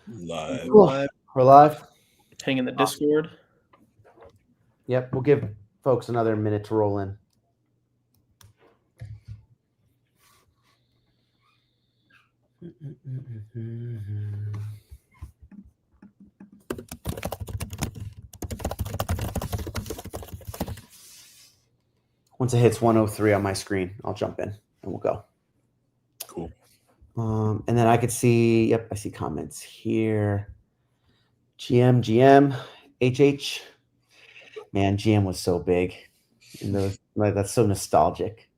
Live. Cool. We're live. Hang in the Discord. Yep. We'll give folks another minute to roll in. Once it hits 103 on my screen, I'll jump in and we'll go. Cool. And then I could see, I see comments here. GM, HH. Man, GM was so big. And those, that's so nostalgic.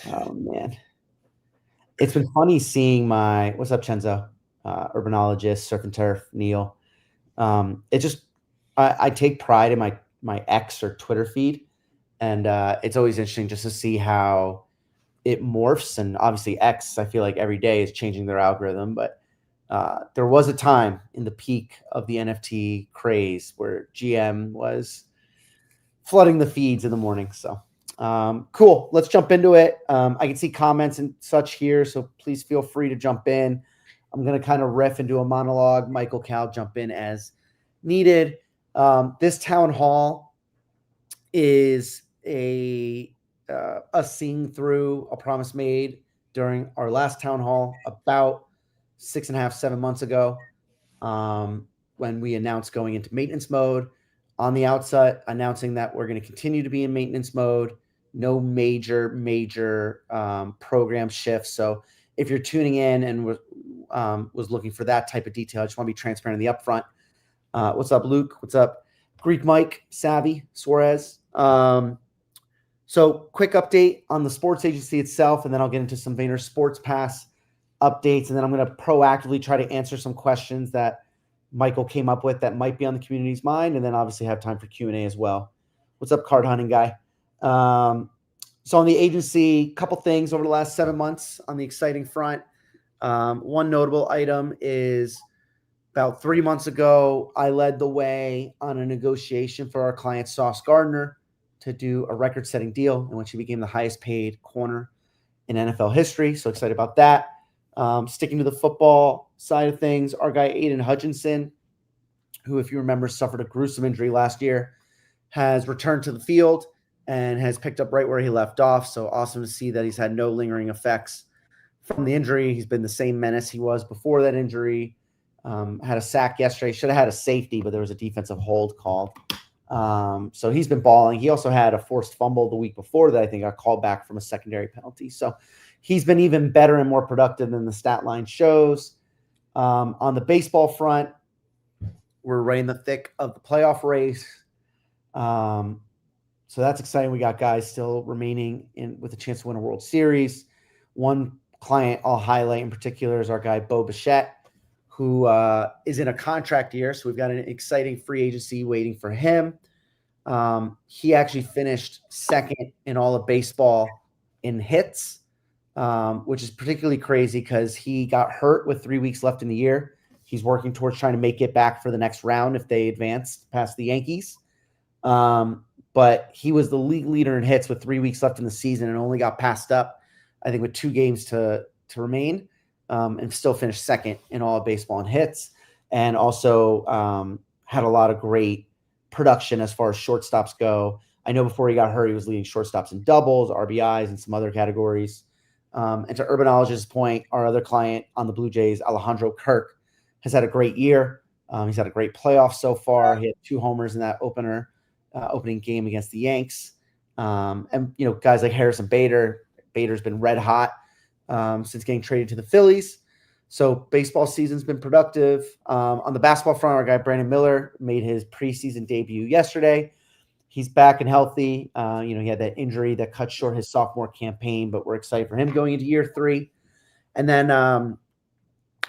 Oh, man. It's been funny seeing what's up, Chenzo? Urbanologist, Surf and Turf, Neil. It just, I take pride in my X or Twitter feed. And it's always interesting just to see how it morphs. And obviously X, I feel like every day is changing their algorithm. But there was a time in the peak of the NFT craze where GM was flooding the feeds in the morning. So cool. Let's jump into it. I can see comments and such here, so please feel free to jump in. I'm going to kind of riff and do a monologue. Michael, Cal, jump in as needed. This town hall is us seeing through a promise made during our last town hall about 6.5, 7 months ago, when we announced going into maintenance mode. On the outset, announcing that we're going to continue to be in maintenance mode, no major program shifts. So if you're tuning in and was looking for that type of detail, I just want to be transparent in the upfront. What's up, Luke? What's up, Greek Mike, Savvy, Suarez? So quick update on the sports agency itself, and then I'll get into some VaynerSports Pass updates, and then I'm going to proactively try to answer some questions that Michael came up with that might be on the community's mind, and then obviously have time for Q&A as well. What's up, card hunting guy? So on the agency, couple things over the last 7 months on the exciting front. One notable item is about 3 months ago, I led the way on a negotiation for our client Sauce Gardner to do a record-setting deal in which he became the highest paid corner in NFL history. So excited about that. Sticking to the football side of things, our guy Aiden Hutchinson, who, if you remember, suffered a gruesome injury last year, has returned to the field and has picked up right where he left off. So awesome to see that he's had no lingering effects from the injury. He's been the same menace he was before that injury. Had a sack yesterday. Should have had a safety, but there was a defensive hold called. So he's been balling. He also had a forced fumble the week before that I think got called back from a secondary penalty. So he's been even better and more productive than the stat line shows. On the baseball front, we're right in the thick of the playoff race. So that's exciting. We got guys still remaining with a chance to win a World Series. One client I'll highlight in particular is our guy Bo Bichette, who is in a contract year. So we've got an exciting free agency waiting for him. He actually finished second in all of baseball in hits, which is particularly crazy because he got hurt with 3 weeks left in the year. He's working towards trying to make it back for the next round if they advance past the Yankees. But he was the league leader in hits with 3 weeks left in the season and only got passed up, I think, with 2 games to remain, and still finished second in all of baseball in hits, and also had a lot of great production as far as shortstops go. I know before he got hurt, he was leading shortstops in doubles, RBIs, and some other categories. And to Urbanologist's point, our other client on the Blue Jays, Alejandro Kirk, has had a great year. He's had a great playoff so far. He had 2 homers in that opening game against the Yanks. And, guys like Harrison Bader. Bader's been red hot since getting traded to the Phillies. So baseball season's been productive. On the basketball front, our guy Brandon Miller made his preseason debut yesterday. He's back and healthy. He had that injury that cut short his sophomore campaign, but we're excited for him going into year 3. And then on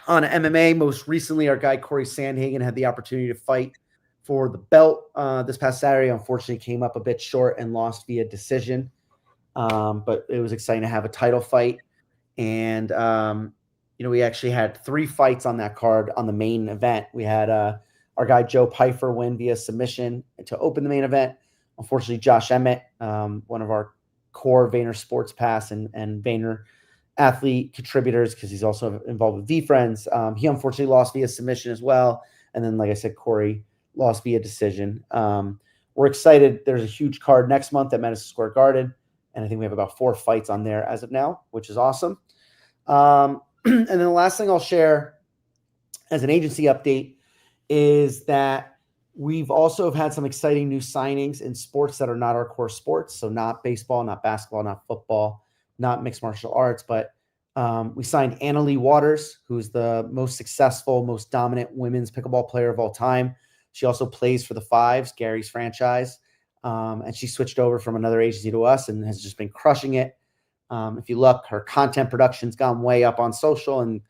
MMA, most recently, our guy Corey Sandhagen had the opportunity to fight for the belt this past Saturday. Unfortunately, came up a bit short and lost via decision. But it was exciting to have a title fight. And, we actually had 3 fights on that card on the main event. We had our guy Joe Pfeiffer win via submission to open the main event. Unfortunately, Josh Emmett, one of our core VaynerSports Pass and Vayner athlete contributors because he's also involved with V-Friends. He unfortunately lost via submission as well. And then, like I said, Corey lost via decision. We're excited. There's a huge card next month at Madison Square Garden. And I think we have about 4 fights on there as of now, which is awesome. And then the last thing I'll share as an agency update is that we've also had some exciting new signings in sports that are not our core sports. So not baseball, not basketball, not football, not mixed martial arts, but we signed Anna Lee Waters, who's the most successful, most dominant women's pickleball player of all time. She also plays for the Fives, Gary's franchise. And she switched over from another agency to us and has just been crushing it. If you look, her content production's gone way up on social, and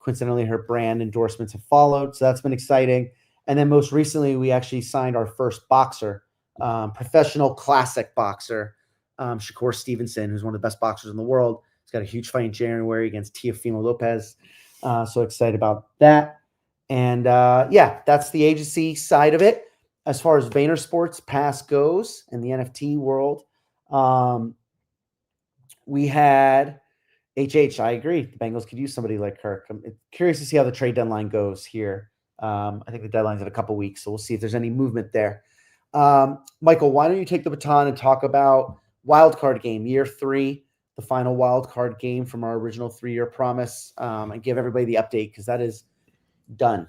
coincidentally, her brand endorsements have followed. So that's been exciting. And then most recently, we actually signed our first boxer, professional classic boxer, Shakur Stevenson, who's one of the best boxers in the world. He's got a huge fight in January against Teofimo Lopez. So excited about that. And yeah, that's the agency side of it. As far as VaynerSports Pass goes in the NFT world, we had HH. I agree. The Bengals could use somebody like Kirk. I'm curious to see how the trade deadline goes here. I think the deadline's in a couple weeks, so we'll see if there's any movement there. Michael, why don't you take the baton and talk about wildcard game, year 3, the final wildcard game from our original 3-year promise, and give everybody the update because that is done.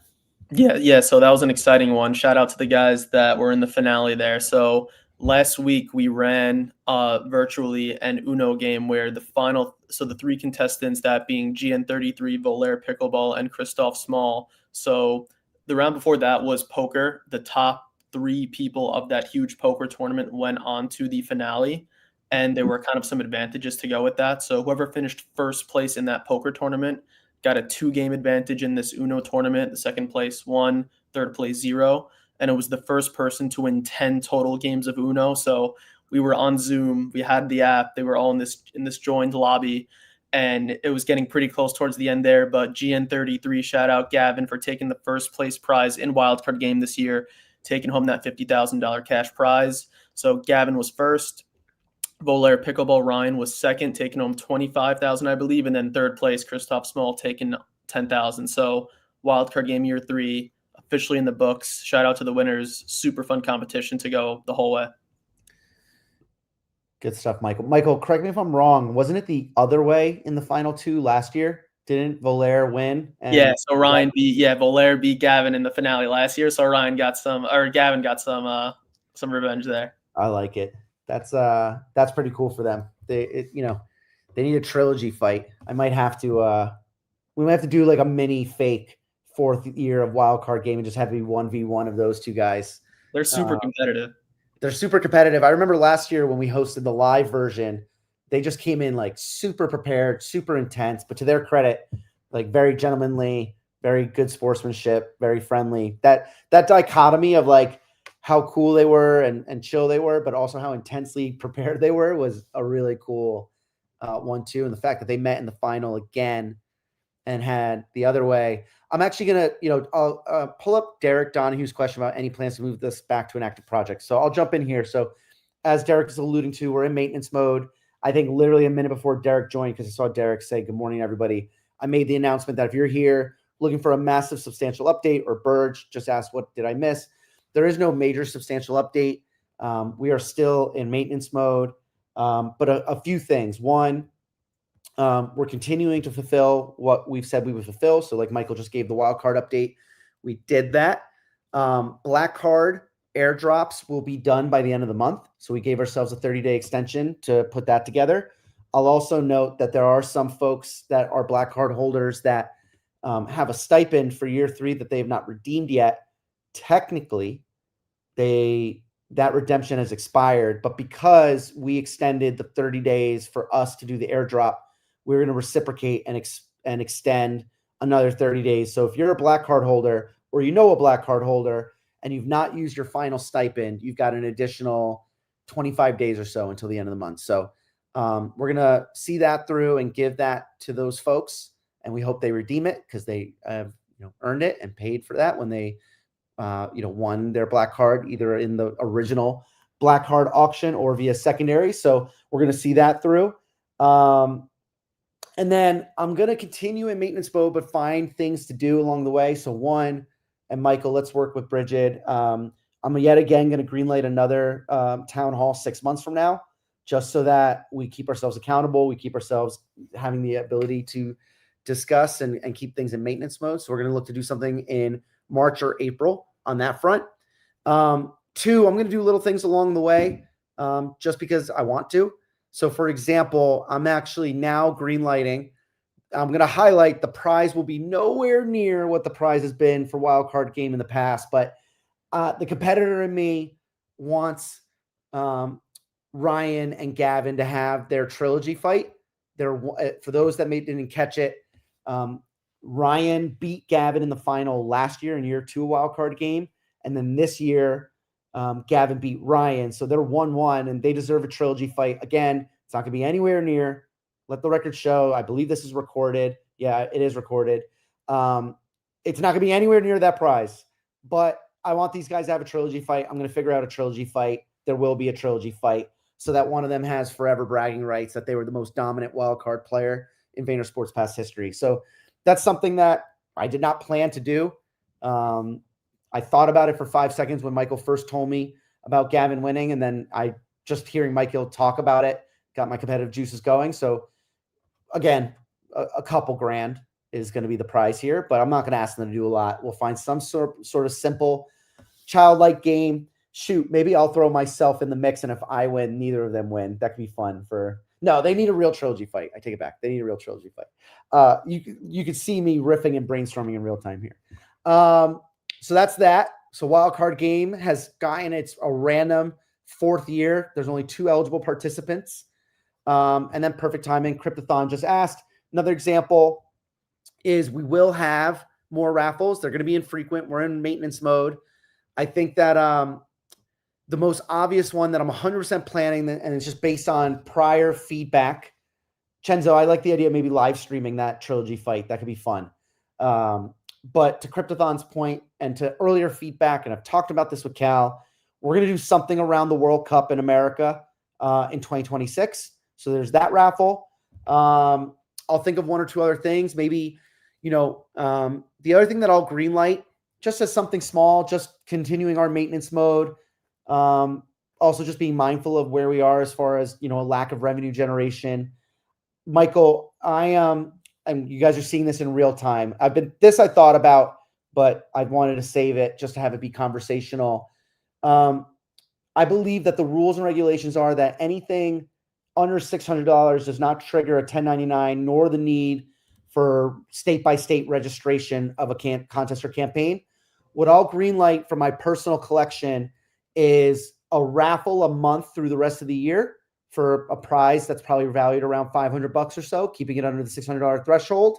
Yeah. So that was an exciting one. Shout out to the guys that were in the finale there. So last week we ran virtually an Uno game where the 3 contestants, that being GN33, Volair Pickleball, and Christoph Small. So the round before that was poker. The top 3 people of that huge poker tournament went on to the finale, and there were kind of some advantages to go with that. So whoever finished first place in that poker tournament got a 2-game advantage in this Uno tournament. The second place 1, third place 0. And it was the first person to win 10 total games of Uno. So we were on Zoom. We had the app. They were all in this joined lobby. And it was getting pretty close towards the end there. But GN33, shout out Gavin for taking the first place prize in wildcard game this year, taking home that $50,000 cash prize. So Gavin was first. Volair Pickleball Ryan was second, taking home $25,000, I believe, and then third place Christoph Small taking $10,000. So wildcard game year 3 officially in the books. Shout out to the winners. Super fun competition to go the whole way. Good stuff, Michael. Michael, correct me if I'm wrong. Wasn't it the other way in the final 2 last year? Didn't Volair win? So Volair beat Gavin in the finale last year. So Gavin got some revenge there. I like it. That's pretty cool for them. They need a trilogy fight. We might have to do like a mini fake 4th year of wildcard game and just have it be 1v1 of those 2 guys. They're super competitive. They're super competitive. I remember last year when we hosted the live version, they just came in like super prepared, super intense, but to their credit, like very gentlemanly, very good sportsmanship, very friendly. That dichotomy of like how cool they were and chill they were, but also how intensely prepared they were was a really cool one too. And the fact that they met in the final again and had the other way. I'm actually going to, I'll pull up Derek Donahue's question about any plans to move this back to an active project. So I'll jump in here. So as Derek is alluding to, we're in maintenance mode. I think literally a minute before Derek joined, because I saw Derek say, good morning, everybody. I made the announcement that if you're here looking for a massive substantial update, or Burge just asked, what did I miss? There is no major substantial update. We are still in maintenance mode, but a few things. One, we're continuing to fulfill what we've said we would fulfill. So like Michael just gave the wild card update, we did that. Black card airdrops will be done by the end of the month. So we gave ourselves a 30-day extension to put that together. I'll also note that there are some folks that are black card holders that have a stipend for year 3 that they have not redeemed yet. Technically, that redemption has expired, but because we extended the 30 days for us to do the airdrop, we're going to reciprocate and extend another 30 days. So if you're a black card holder, or a black card holder, and you've not used your final stipend, you've got an additional 25 days or so until the end of the month. So we're going to see that through and give that to those folks, and we hope they redeem it because they have earned it and paid for that when they won their black card, either in the original black card auction or via secondary. So we're going to see that through. And then I'm going to continue in maintenance mode, but find things to do along the way. So one, and Michael, let's work with Bridget. I'm yet again going to greenlight another town hall 6 months from now, just so that we keep ourselves accountable. We keep ourselves having the ability to discuss and keep things in maintenance mode. So we're going to look to do something in March or April on that front. Two, I'm going to do little things along the way just because I want to. So, for example, I'm actually now greenlighting. I'm going to highlight the prize will be nowhere near what the prize has been for wildcard game in the past, but the competitor in me wants Ryan and Gavin to have their trilogy fight. For those that didn't catch it, Ryan beat Gavin in the final last year in year 2 wildcard game, and then this year Gavin beat Ryan. So they're 1-1 and they deserve a trilogy fight. Again, it's not going to be anywhere near. Let the record show. I believe this is recorded. Yeah, it is recorded. It's not going to be anywhere near that prize, but I want these guys to have a trilogy fight. I'm going to figure out a trilogy fight. There will be a trilogy fight so that one of them has forever bragging rights that they were the most dominant wildcard player in VaynerSports Pass history. So that's something that I did not plan to do. I thought about it for 5 seconds when Michael first told me about Gavin winning, and then I just hearing Michael talk about it got my competitive juices going. So again, a couple grand is going to be the prize here, but I'm not going to ask them to do a lot. We'll find some sort of simple, childlike game. Shoot, maybe I'll throw myself in the mix, and if I win, neither of them win. That could be fun for. No, they need a real trilogy fight. I take it back. They need a real trilogy fight. You could see me riffing and brainstorming in real time here. So that's that. So wildcard game has gotten it's a random 4th year. There's only 2 eligible participants. And then perfect timing. Cryptathon just asked. Another example is we will have more raffles. They're going to be infrequent. We're in maintenance mode. I think that the most obvious one that I'm 100% planning, and it's just based on prior feedback. Chenzo, I like the idea of maybe live streaming that trilogy fight. That could be fun. But to Cryptathon's point and to earlier feedback, and I've talked about this with Cal, we're going to do something around the World Cup in America in 2026. So there's that raffle. I'll think of 1 or 2 other things. Maybe, the other thing that I'll greenlight, just as something small, just continuing our maintenance mode. Also just being mindful of where we are as far as, a lack of revenue generation. Michael, and you guys are seeing this in real time. I thought about, but I wanted to save it just to have it be conversational. I believe that the rules and regulations are that anything under $600 does not trigger a 1099, nor the need for state-by-state registration of a contest or campaign. What I'll greenlight for my personal collection is a raffle a month through the rest of the year for a prize that's probably valued around $500 or so, keeping it under the $600 threshold.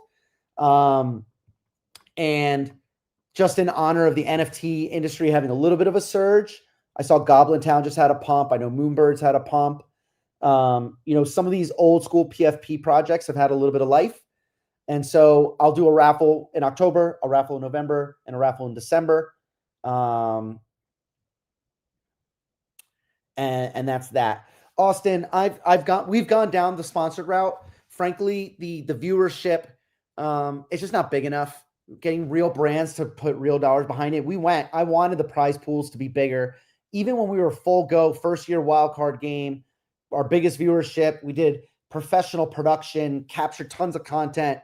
And just in honor of the NFT industry having a little bit of a surge, I saw Goblin Town just had a pump. I know Moonbirds had a pump. Some of these old school PFP projects have had a little bit of life. And so I'll do a raffle in October, a raffle in November, and a raffle in December. And that's that. Austin, we've gone down the sponsored route. Frankly, the viewership, it's just not big enough. Getting real brands to put real dollars behind it. I wanted the prize pools to be bigger. Even when we were full go, first year wildcard game, our biggest viewership, we did professional production, captured tons of content.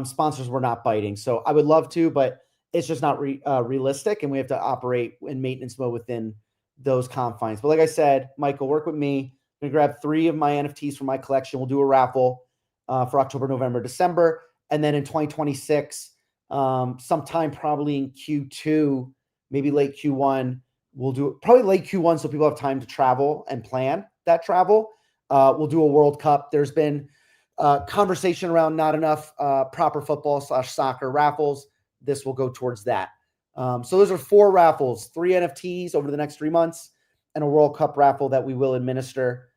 Sponsors were not biting. So I would love to, but it's just not realistic. And we have to operate in maintenance mode within those confines. But like I said, Michael, work with me. I'm going to grab 3 of my NFTs from my collection. We'll do a raffle for October, November, December. And then in 2026, sometime probably in Q2, maybe late Q1, we'll do probably late Q1 so people have time to travel and plan that travel. We'll do a World Cup. There's been conversation around not enough proper football/soccer raffles. This will go towards that. So those are 4 raffles, 3 NFTs over the next 3 months, and a World Cup raffle that we will administer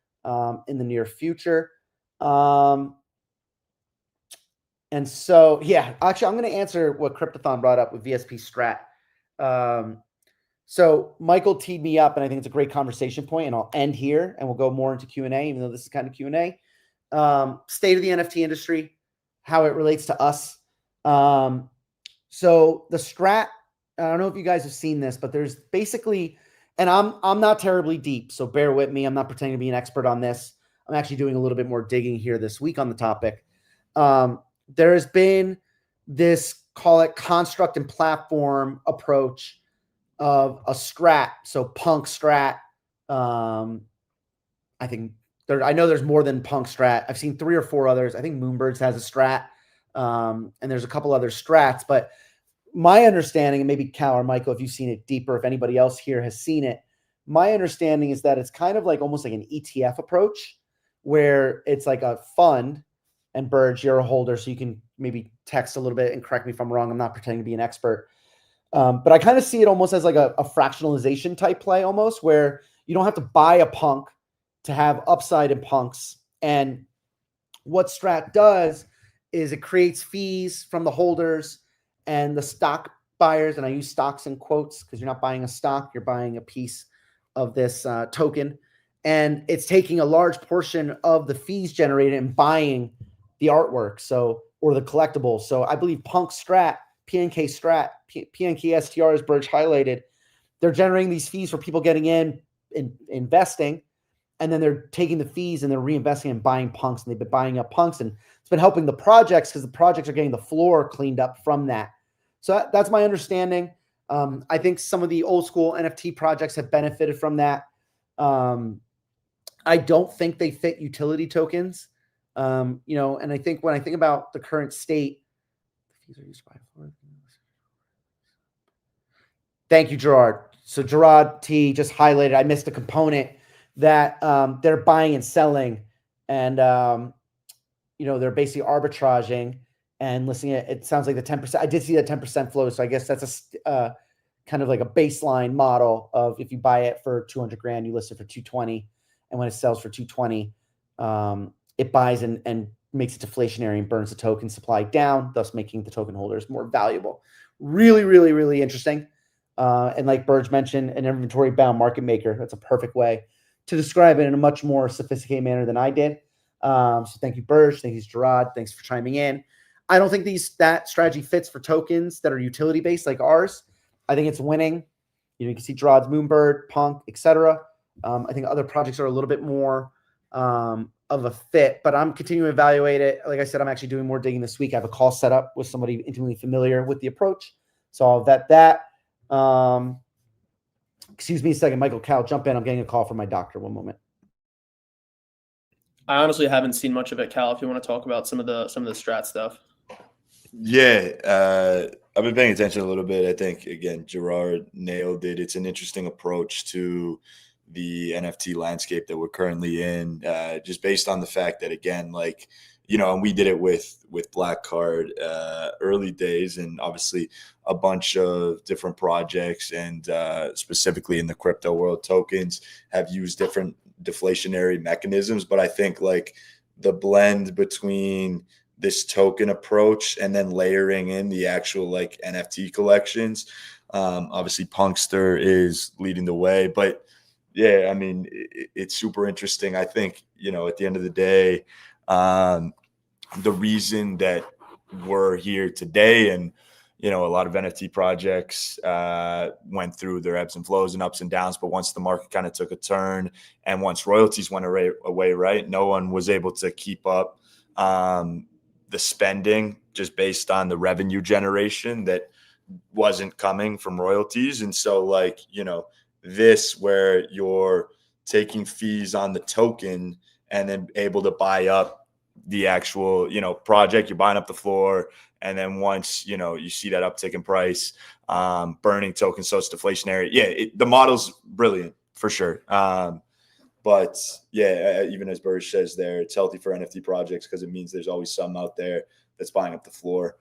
in the near future. And so, yeah, actually, I'm going to answer what Cryptathon brought up with VSP Strat. So Michael teed me up, and I think it's a great conversation point, and I'll end here, and we'll go more into Q&A, even though this is kind of Q&A. State of the NFT industry. how it relates to us. So the strat, I don't know if you guys have seen this, but there's basically, and I'm not terribly deep, so bear with me. I'm not pretending to be an expert on this. I'm actually doing a little bit more digging here this week on the topic. There has been this, call it construct and platform approach of a strat. So punk strat. I think I know there's more than punk strat. I've seen 3 or 4 others. I think Moonbirds has a strat. And there's a couple other strats, but my understanding, and maybe Cal or Michael, if you've seen it deeper, if anybody else here has seen it, my understanding is that it's kind of like almost like an ETF approach where it's like a fund, and Burge, you're a holder, so you can maybe text a little bit and correct me if I'm wrong. I'm not pretending to be an expert. But I kind of see it almost as like a fractionalization type play almost, where you don't have to buy a punk to have upside in punks. And what Strat does is it creates fees from the holders and the stock buyers, and I use stocks in quotes because you're not buying a stock, you're buying a piece of this token. And it's taking a large portion of the fees generated and buying the artwork, or the collectibles. So I believe Punk Strat, PNK Strat, PNK STR, as Burge highlighted, they're generating these fees for people getting in investing, and then they're taking the fees and they're reinvesting and buying punks, and they've been buying up punks, and it's been helping the projects because the projects are getting the floor cleaned up from that. So that's my understanding. I think some of the old school NFT projects have benefited from that. I don't think they fit utility tokens. And I think when I think about the current state, the fees are used by thank you, Gerard. So Gerard T just highlighted, I missed a component that they're buying and selling, and they're basically arbitraging and listening at it. Sounds like the 10%. I did see that 10% flow, so I guess that's a kind of like a baseline model of if you buy it for 200 grand, you list it for 220, and when it sells for 220, it buys and makes it deflationary and burns the token supply down, thus making the token holders more valuable. Really, really, really interesting. And like Burge mentioned, an inventory bound market maker. That's a perfect way to describe it in a much more sophisticated manner than I did. So thank you, Burge. Thank you, Gerard. Thanks for chiming in. I don't think that strategy fits for tokens that are utility based like ours. I think it's winning. You can see Gerard's Moonbird, Punk, etc. I think other projects are a little bit more of a fit, but I'm continuing to evaluate it. Like I said, I'm actually doing more digging this week. I have a call set up with somebody intimately familiar with the approach, so I'll vet that. Excuse me a second, Michael, Cal, jump in. I'm getting a call from my doctor. One moment. I honestly haven't seen much of it, Cal. If you want to talk about some of the strat stuff. Yeah, I've been paying attention a little bit. I think again, Gerard nailed it. It's an interesting approach to the NFT landscape that we're currently in, just based on the fact that again, and we did it with Black Card early days, and obviously a bunch of different projects, and specifically in the crypto world, tokens have used different deflationary mechanisms. But I think the blend between this token approach and then layering in the actual NFT collections, obviously Punkster is leading the way, but yeah, I mean, it's super interesting. I think, at the end of the day, the reason that we're here today, and a lot of NFT projects went through their ebbs and flows and ups and downs, but once the market kind of took a turn and once royalties went away, right, no one was able to keep up the spending just based on the revenue generation that wasn't coming from royalties. And so this, where you're taking fees on the token and then able to buy up the actual, project, you're buying up the floor. And then once, you see that uptick in price, burning tokens, so it's deflationary. Yeah, the model's brilliant for sure. But yeah, even as Burge says there, it's healthy for NFT projects because it means there's always some out there that's buying up the floor.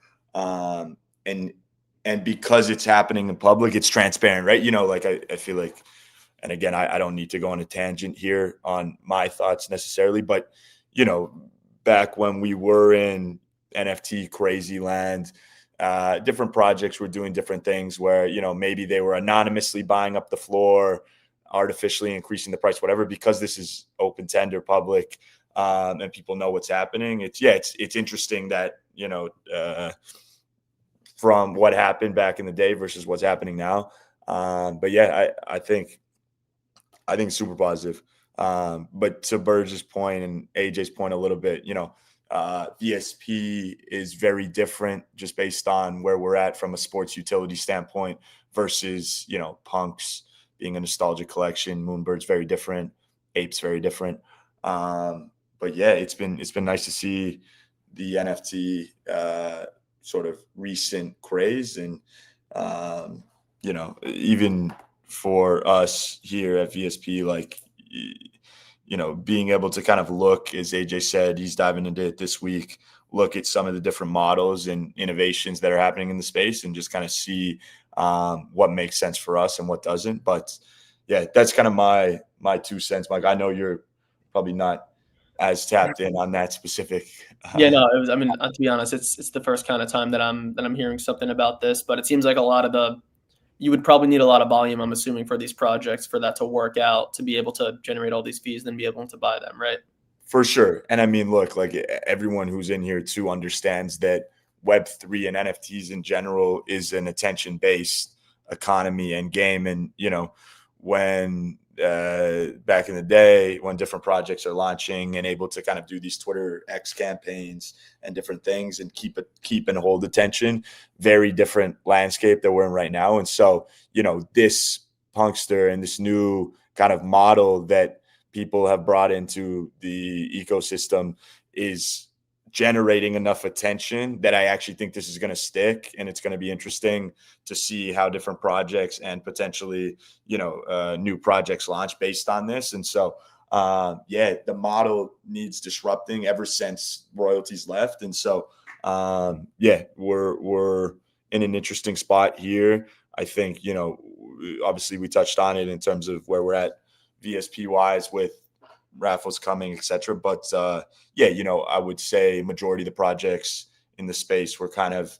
And because it's happening in public, it's transparent, right? I feel like, and again, I don't need to go on a tangent here on my thoughts necessarily, but, back when we were in NFT crazy land, different projects were doing different things where, maybe they were anonymously buying up the floor, artificially increasing the price, whatever, because this is open tender public, and people know what's happening. It's interesting that from what happened back in the day versus what's happening now. But yeah, I think super positive. But to Burge's point and AJ's point a little bit, VSP is very different just based on where we're at from a sports utility standpoint versus, Punks being a nostalgia collection. Moonbird's very different. Ape's very different. But yeah, it's been nice to see the NFT sort of recent craze, and even for us here at VSP, like being able to kind of look, as AJ said, he's diving into it this week, look at some of the different models and innovations that are happening in the space and just kind of see what makes sense for us and what doesn't. But yeah, that's kind of my 2 cents, Mike. I know you're probably not as tapped in on that specific. Yeah, no, it was, I mean, to be honest, it's the first kind of time that I'm hearing something about this, but it seems like you would probably need a lot of volume, I'm assuming, for these projects for that to work out, to be able to generate all these fees and then be able to buy them, right? For sure. And I mean, look, like everyone who's in here too understands that Web3 and NFTs in general is an attention-based economy and game. And, when back in the day, when different projects are launching and able to kind of do these Twitter X campaigns and different things and keep and hold attention, very different landscape that we're in right now. And so, this Punkster and this new kind of model that people have brought into the ecosystem is generating enough attention that I actually think this is going to stick, and it's going to be interesting to see how different projects and potentially, new projects launch based on this. And so, the model needs disrupting ever since royalties left. And so, we're in an interesting spot here. I think, obviously we touched on it in terms of where we're at VSP wise with raffles coming, etc. But I would say majority of the projects in the space were kind of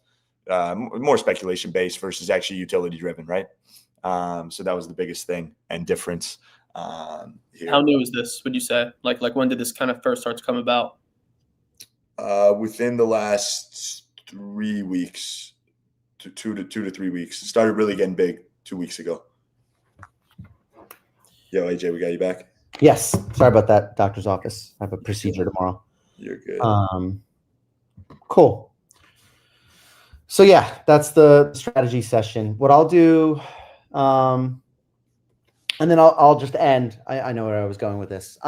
more speculation based versus actually utility driven, right? So that was the biggest thing and difference. Here. How new is this, would you say? Like when did this kind of first start to come about? Within the last 3 weeks, to 2 to 3 weeks. It started really getting big 2 weeks ago. Yo, AJ, we got you back. Yes. Sorry about that, doctor's office. I have a procedure tomorrow. You're good. Cool. So yeah, that's the strategy session. What I'll do, and then I'll just end. I know where I was going with this.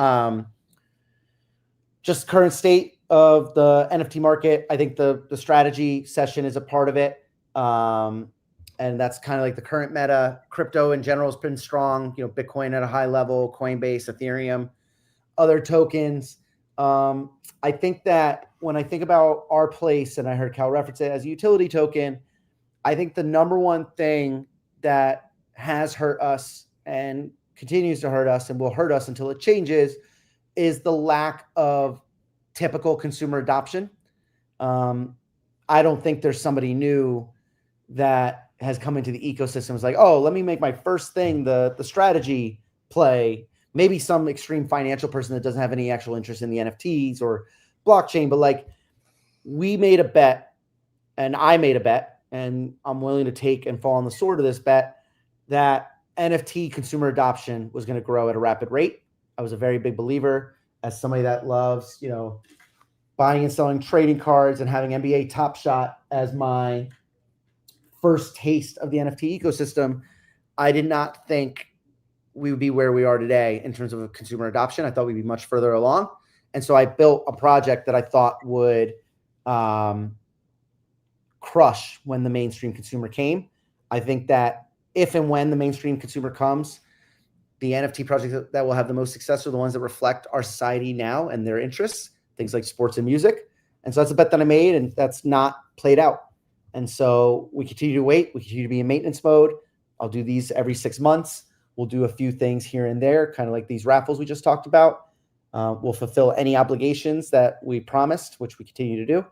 Just current state of the NFT market. I think the strategy session is a part of it. And that's kind of like the current meta. Crypto in general has been strong, Bitcoin at a high level, Coinbase, Ethereum, other tokens. I think that when I think about our place, and I heard Cal reference it as a utility token, I think the number one thing that has hurt us and continues to hurt us and will hurt us until it changes is the lack of typical consumer adoption. I don't think there's somebody new that has come into the ecosystem. It's like, oh, let me make my first thing the strategy play. Maybe some extreme financial person that doesn't have any actual interest in the NFTs or blockchain, but like we made a bet, and I made a bet, and I'm willing to take and fall on the sword of this bet that NFT consumer adoption was going to grow at a rapid rate. I was a very big believer, as somebody that loves, buying and selling trading cards and having NBA Top Shot as my first taste of the NFT ecosystem. I did not think we would be where we are today in terms of consumer adoption. I thought we'd be much further along. And so I built a project that I thought would crush when the mainstream consumer came. I think that if and when the mainstream consumer comes, the NFT projects that will have the most success are the ones that reflect our society now and their interests, things like sports and music. And so that's a bet that I made, and that's not played out. And so we continue to wait. We continue to be in maintenance mode. I'll do these every 6 months. We'll do a few things here and there, kind of like these raffles we just talked about. We'll fulfill any obligations that we promised, which we continue to do.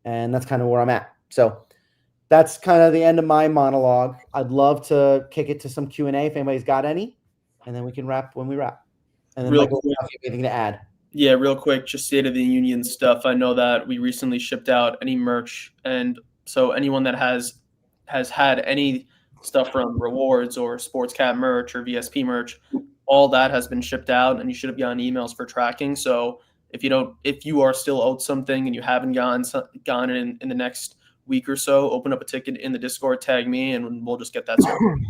And that's kind of where I'm at. So that's kind of the end of my monologue. I'd love to kick it to some Q&A if anybody's got any, and then we can wrap when we wrap. And then Michael, if you have anything to add. Yeah, real quick, just State of the Union stuff. I know that we recently shipped out any merch, and so anyone that has had any stuff from rewards or sports cap merch or VSP merch, all that has been shipped out, and you should have gotten emails for tracking. So if you are still owed something and you haven't gone in the next week or so, open up a ticket in the Discord, tag me, and we'll just get that sorted.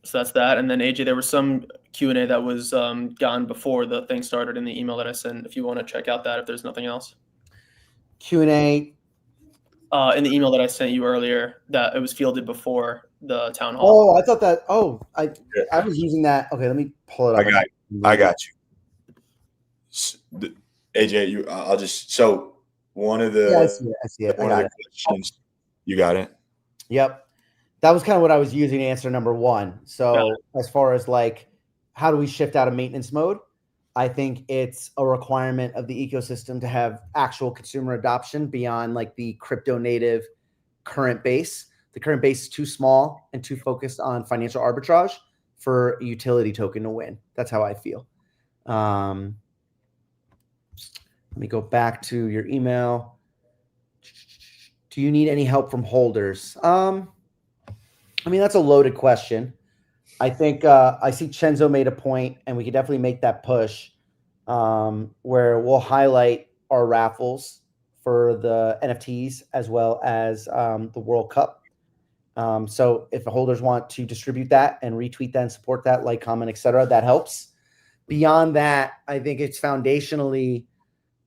So that's that. And then AJ, there was some Q&A that was gone before the thing started in the email that I sent. If you want to check out that, if there's nothing else. Q&A. In the email that I sent you earlier, that it was fielded before the town hall. Oh, I thought that. Oh, I was using that. Okay, let me pull it up. I got you. AJ, I'll just one of the. Yeah, I see it. One of the questions. You got it. Yep. That was kind of what I was using to answer number one. So as far as like, how do we shift out of maintenance mode? I think it's a requirement of the ecosystem to have actual consumer adoption beyond like the crypto native current base. The current base is too small and too focused on financial arbitrage for a utility token to win. That's how I feel. Let me go back to your email. Do you need any help from holders? I mean, that's a loaded question. I think I see Chenzo made a point, and we could definitely make that push where we'll highlight our raffles for the NFTs as well as the World Cup. So if the holders want to distribute that and retweet that and support that, like, comment, etc., that helps. Beyond that, I think it's foundationally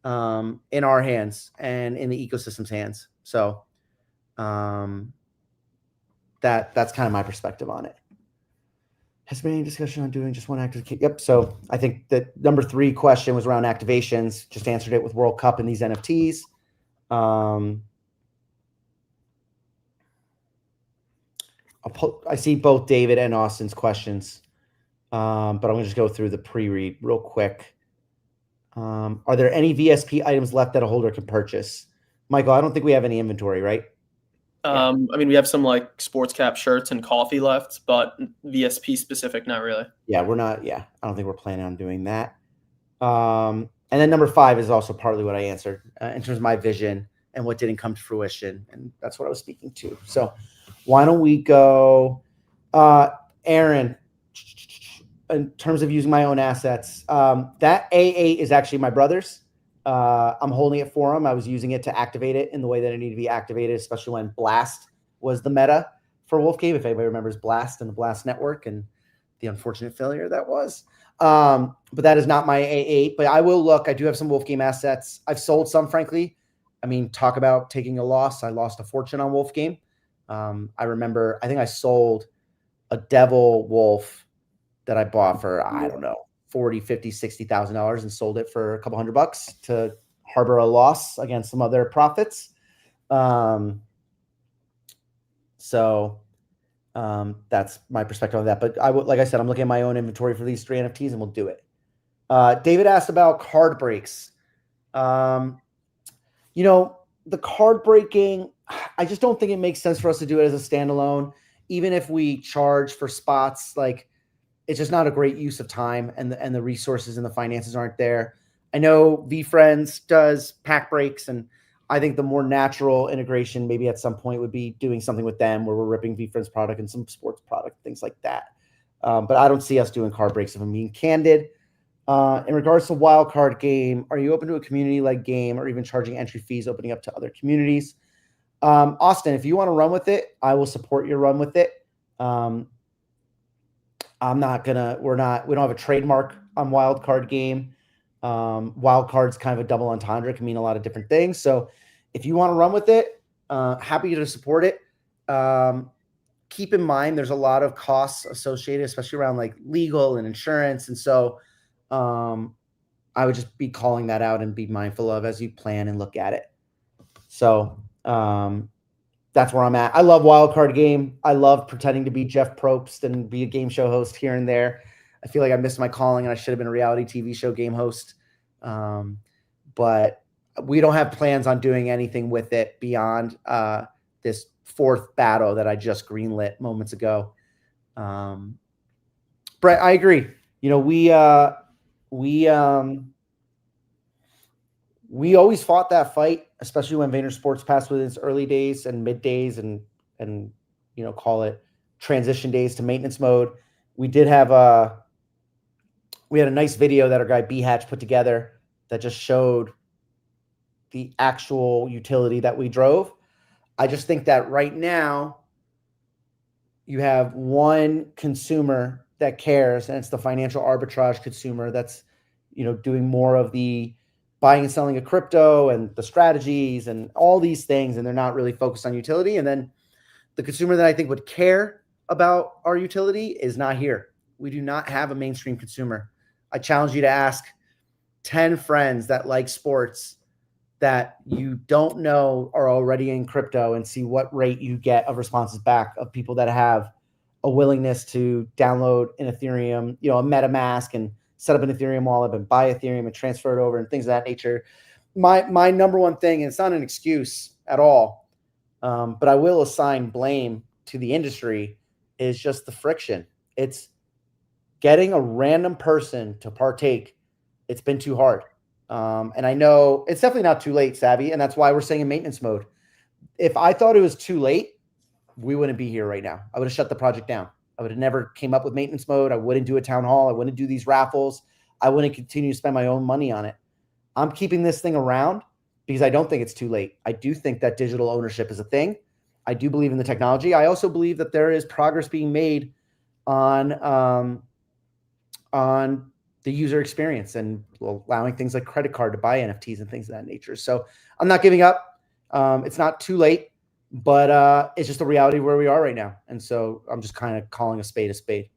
in our hands and in the ecosystem's hands. So that's kind of my perspective on it. Has there been any discussion on doing just one active? Yep. So I think that number 3 question was around activations. Just answered it with World Cup and these NFTs. I see both David and Austin's questions, but I'm going to just go through the pre-read real quick. Are there any VSP items left that a holder can purchase? Michael, I don't think we have any inventory, right? I mean, we have some like sports cap shirts and coffee left, but VSP specific, not really. Yeah, we're not. Yeah, I don't think we're planning on doing that. And then number 5 is also partly what I answered in terms of my vision and what didn't come to fruition, and that's what I was speaking to. So why don't we go, Aaron? In terms of using my own assets, that AA is actually my brother's. I'm holding it for him. I was using it to activate it in the way that it needed to be activated, especially when Blast was the meta for Wolf Game. If anybody remembers Blast and the Blast network and the unfortunate failure that was. But that is not my AA. But I will look. I do have some Wolf Game assets. I've sold some, frankly. I mean, talk about taking a loss. I lost a fortune on Wolf Game. I remember, I think I sold a Devil Wolf that I bought for, I don't know, $40,000, $50,000, $60,000 and sold it for a couple $100 to harbor a loss against some other profits. So that's my perspective on that. But like I said, I'm looking at my own inventory for these 3 NFTs and we'll do it. David asked about card breaks. The card breaking, I just don't think it makes sense for us to do it as a standalone. Even if we charge for spots, like, it's just not a great use of time, and the resources and the finances aren't there. I know VFriends does pack breaks, and I think the more natural integration maybe at some point would be doing something with them where we're ripping VFriends product and some sports product, things like that. But I don't see us doing card breaks if I'm being candid. In regards to wildcard game, are you open to a community-like game or even charging entry fees, opening up to other communities? Austin, if you want to run with it, I will support your run with it. We don't have a trademark on wildcard game. Wildcard's kind of a double entendre. It can mean a lot of different things. So if you want to run with it, happy to support it. Keep in mind, there's a lot of costs associated, especially around like legal and insurance. And so I would just be calling that out and be mindful of as you plan and look at it. So that's where I'm at. I love wildcard game. I love pretending to be Jeff Probst and be a game show host here and there. I feel like I missed my calling and I should have been a reality TV show game host. But we don't have plans on doing anything with it beyond this 4th battle that I just greenlit moments ago. Brett, I agree. You know, we always fought that fight, especially when VaynerSports Pass was in its early days and mid days and call it transition days to maintenance mode. We did have we had a nice video that our guy B Hatch put together that just showed the actual utility that we drove. I just think that right now you have one consumer that cares, and it's the financial arbitrage consumer that's, doing more of the buying and selling of crypto and the strategies and all these things, and they're not really focused on utility. And then the consumer that I think would care about our utility is not here. We do not have a mainstream consumer. I challenge you to ask 10 friends that like sports that you don't know are already in crypto and see what rate you get of responses back of people that have a willingness to download an Ethereum, a MetaMask, and set up an Ethereum wallet and buy Ethereum and transfer it over and things of that nature. My number one thing, and it's not an excuse at all, but I will assign blame to the industry, is just the friction. It's getting a random person to partake. It's been too hard. And I know it's definitely not too late, Savvy, and that's why we're saying in maintenance mode. If I thought it was too late, we wouldn't be here right now. I would have shut the project down. I would have never came up with maintenance mode. I wouldn't do a town hall. I wouldn't do these raffles. I wouldn't continue to spend my own money on it. I'm keeping this thing around because I don't think it's too late. I do think that digital ownership is a thing. I do believe in the technology. I also believe that there is progress being made on the user experience and allowing things like credit card to buy NFTs and things of that nature. So I'm not giving up. It's not too late, but it's just the reality of where we are right now. And so I'm just kind of calling a spade a spade.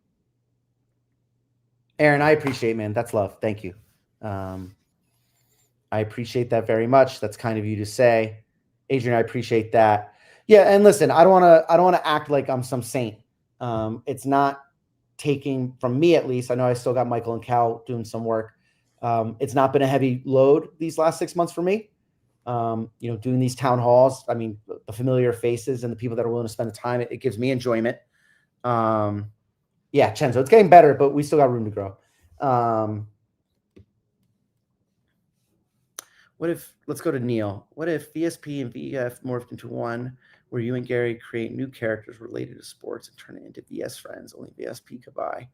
Aaron, I appreciate, man. That's love. Thank you. I appreciate that very much. That's kind of you to say. Adrian, I appreciate that. Yeah, and listen, I don't want to act like I'm some saint. It's not taking from me, at least. I know I still got Michael and Cal doing some work. It's not been a heavy load these last 6 months for me. Doing these town halls. I mean, the familiar faces and the people that are willing to spend the time, it gives me enjoyment. Yeah, Chenzo, it's getting better, but we still got room to grow. Let's go to Neil. What if VSP and VF morphed into one where you and Gary create new characters related to sports and turn it into VS friends only VSP could buy?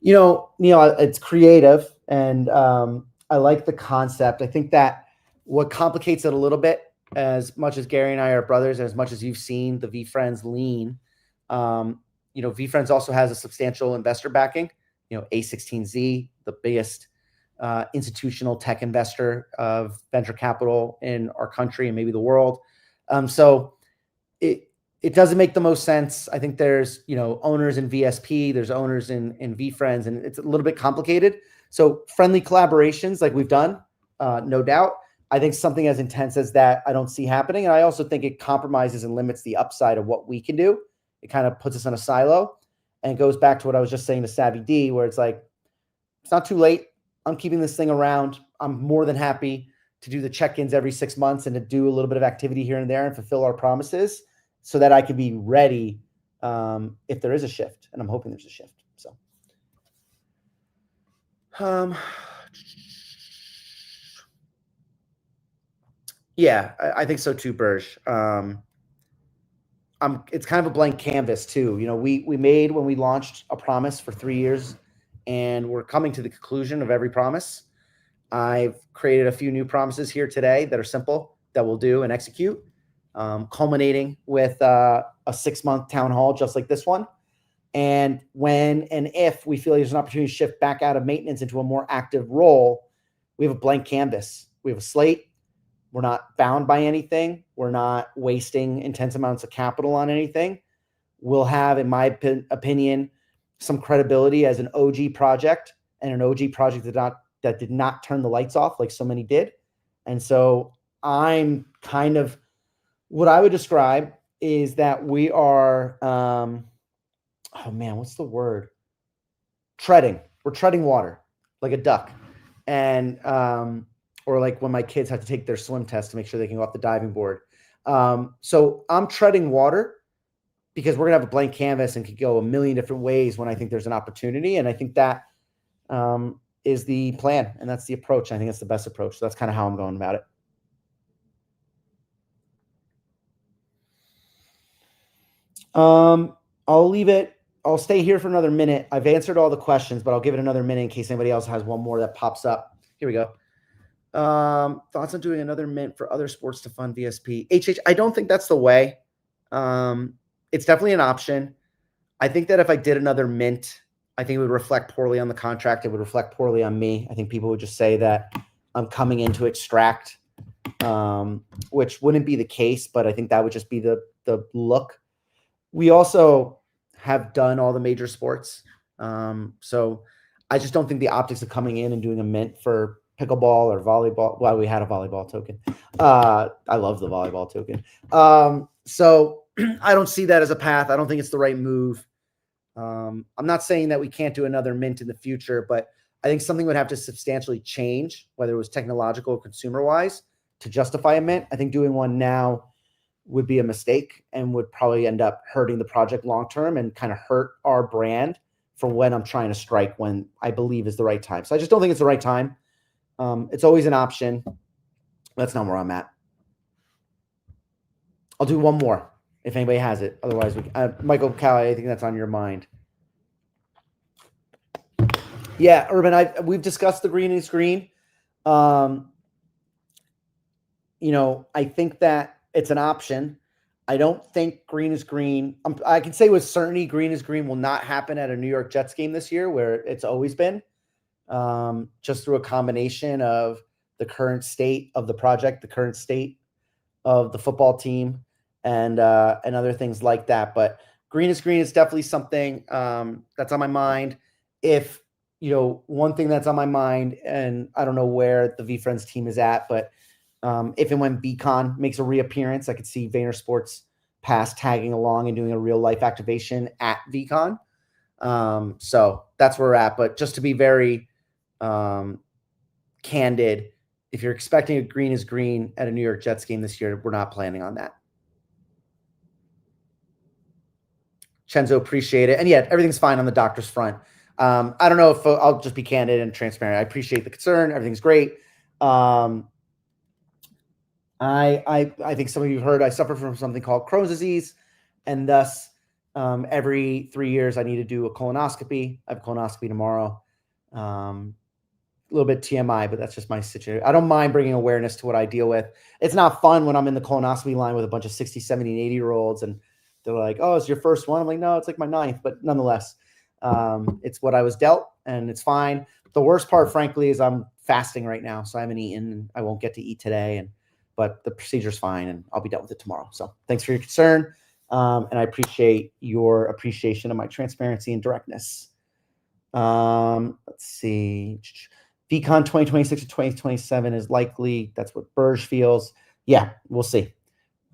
Neil, it's creative, and I like the concept. I think that what complicates it a little bit, as much as Gary and I are brothers, and as much as you've seen the VFriends lean, VFriends also has a substantial investor backing. A16Z, the biggest institutional tech investor of venture capital in our country and maybe the world. So it doesn't make the most sense. I think there's, owners in VSP, there's owners in VFriends, and it's a little bit complicated. So friendly collaborations like we've done, no doubt. I think something as intense as that, I don't see happening. And I also think it compromises and limits the upside of what we can do. It kind of puts us in a silo, and it goes back to what I was just saying to Savvy D, where it's like, it's not too late. I'm keeping this thing around. I'm more than happy to do the check-ins every 6 months and to do a little bit of activity here and there and fulfill our promises so that I can be ready if there is a shift. And I'm hoping there's a shift. So, yeah, I think so too, Burge. It's kind of a blank canvas too. We made, when we launched, a promise for 3 years, and we're coming to the conclusion of every promise. I've created a few new promises here today that are simple, that we'll do and execute, culminating with a 6-month town hall just like this one. And when and if we feel there's an opportunity to shift back out of maintenance into a more active role, we have a blank canvas. We have a slate. We're not bound by anything. We're not wasting intense amounts of capital on anything. We'll have, in my opinion, some credibility as an OG project, and an OG project that did not turn the lights off like so many did. And so I'm kind of, what I would describe is that we are, what's the word? We're treading water like a duck. And, or like when my kids have to take their swim test to make sure they can go off the diving board. So I'm treading water because we're going to have a blank canvas and could go a million different ways when I think there's an opportunity. And I think that is the plan, and that's the approach. I think it's the best approach. So that's kind of how I'm going about it. I'll leave it. I'll stay here for another minute. I've answered all the questions, but I'll give it another minute in case anybody else has one more that pops up. Here we go. Thoughts on doing another mint for other sports to fund VSP? I don't think that's the way. It's definitely an option. I think that if I did another mint, I think it would reflect poorly on the contract. It would reflect poorly on me. I think people would just say that I'm coming in to extract, which wouldn't be the case, but I think that would just be the look. We also have done all the major sports. So I just don't think the optics of coming in and doing a mint for pickleball or volleyball. Well, we had a volleyball token. I love the volleyball token. So I don't see that as a path. I don't think it's the right move. I'm not saying that we can't do another mint in the future, but I think something would have to substantially change, whether it was technological or consumer wise, to justify a mint. I think doing one now would be a mistake and would probably end up hurting the project long term and kind of hurt our brand for when I'm trying to strike when I believe is the right time. So I just don't think it's the right time. It's always an option. That's not where I'm at. I'll do one more if anybody has it. Otherwise, Michael Callie, I think that's on your mind. Yeah, Urban, we've discussed the green is green. I think that it's an option. I don't think green is green. I can say with certainty green is green will not happen at a New York Jets game this year, where it's always been, just through a combination of the current state of the project, the current state of the football team, and other things like that. But green is definitely something that's on my mind. If one thing that's on my mind, and I don't know where the V-Friends team is at, but if and when VCon makes a reappearance, I could see VaynerSports Pass tagging along and doing a real life activation at VCon. So that's where we're at. But just to be very candid, if you're expecting a green is green at a New York Jets game this year, we're not planning on that. Chenzo, appreciate it. And yeah, everything's fine on the doctor's front. I don't know if I'll just be candid and transparent. I appreciate the concern. Everything's great. I think some of you have heard I suffer from something called Crohn's disease, and thus every 3 years I need to do a colonoscopy. I have a colonoscopy tomorrow. A little bit TMI, but that's just my situation. I don't mind bringing awareness to what I deal with. It's not fun when I'm in the colonoscopy line with a bunch of 60, 70, and 80-year-olds, and they're like, oh, it's your first one. I'm like, no, it's like my 9th, but nonetheless, it's what I was dealt, and it's fine. The worst part, frankly, is I'm fasting right now, so I haven't eaten. I won't get to eat today, but the procedure's fine, and I'll be done with it tomorrow. So thanks for your concern, and I appreciate your appreciation of my transparency and directness. Let's see. VCon 2026 to 2027 is likely. That's what Burge feels. Yeah, we'll see.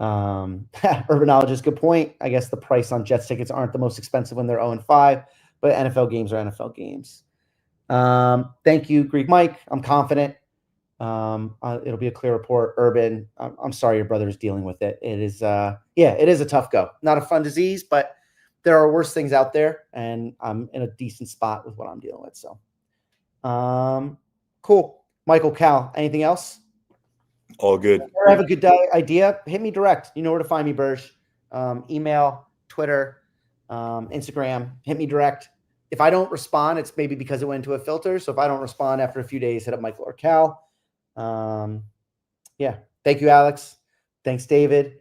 Urbanologist, good point. I guess the price on Jets tickets aren't the most expensive when they're 0-5, but NFL games are NFL games. Thank you, Greek Mike. I'm confident. It'll be a clear report. Urban, I'm sorry your brother is dealing with it. It is, it is a tough go. Not a fun disease, but there are worse things out there, and I'm in a decent spot with what I'm dealing with. So, cool. Michael, Cal, anything else? All good. If you have a good idea, hit me direct. You know where to find me, Burge. Email, Twitter, Instagram. Hit me direct. If I don't respond, it's maybe because it went into a filter. So if I don't respond after a few days, hit up Michael or Cal. Thank you, Alex. Thanks, David.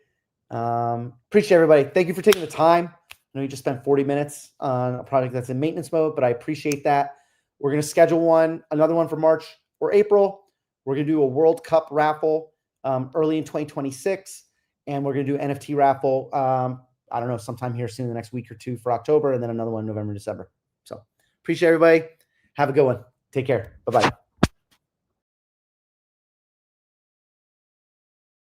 Appreciate everybody. Thank you for taking the time. I know you just spent 40 minutes on a project that's in maintenance mode, but I appreciate that. We're going to schedule another one for March or April. We're going to do a World Cup raffle early in 2026, and we're going to do an NFT raffle, I don't know, sometime here soon, the next week or two for October, and then another one in November, December. So appreciate everybody. Have a good one. Take care. Bye-bye.